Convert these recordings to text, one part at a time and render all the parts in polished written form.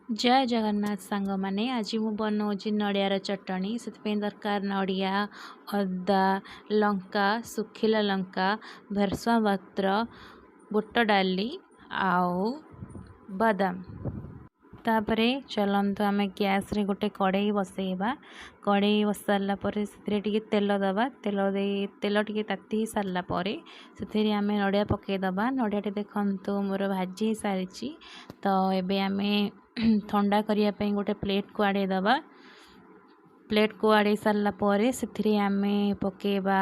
जय जगन्नाथ सांग माने आज मु बनाऊँगी नड़ियार चटनी से दरकार नड़िया अदा लंका सुखिला लंका भेरसुआ पत्र बुट डाली आउ बादाम तापरे चलतु आम गैस रे गोटे कड़ई बसैबा कड़ई बस सारा से तेल दबा तेल टे ताती सारा से आम नड़िया पकईदबा नड़िया देखु मोर भाजी सारी तो ये आम ठंडा करने गोटे प्लेट को आड़े दबा प्लेट को आड़े सारा से आम पकेबा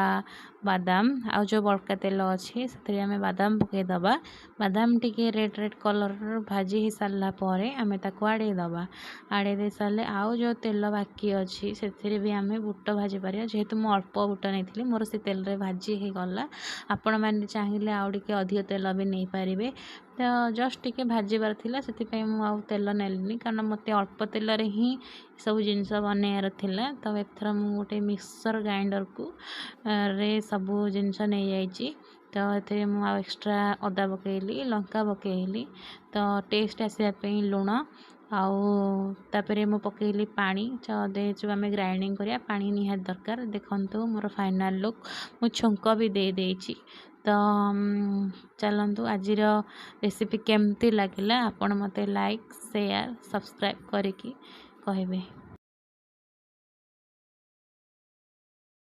बादाम आउ जो बड़का तेल अच्छे से आम बादाम पकईदबा बादाम टिके रेड रेड कलर भाजी हो सारा आम ताको आड़े दबा आड़े दे सारे आउ जो तेल बाकी अच्छी से भी आम बुट भाजी पार जेहेतु मुझे अल्प बुट नहीं मोर से तेल रे भाजी हो गला आपण मैंने चाहिए आउ टे अधिक तेल भी नहीं पारे तो जस्ट टिके भाजबार थिला से आउ तेल नेलिनी कारण मत अल्प तेल रे ही सब जिनस बनैयार थिला तो एथर मु गोटे मिक्सर ग्राइंडर को रे सबू जिनस नहीं जाइए तो ये मुझे एक्सट्रा अदा पकईली लंका पकईली तो टेस्ट आसापी लुण आउे मु पकईली पानी जो आम ग्राइंडिंग करिया पानी निहात दरकार देखु मोर फाइनाल लुक मु छुंक भी दे देइछि तो चलतु आज रेसिपी केमती लगिला आपण मते लाइक शेयर सब्सक्राइब करिकी कहबे।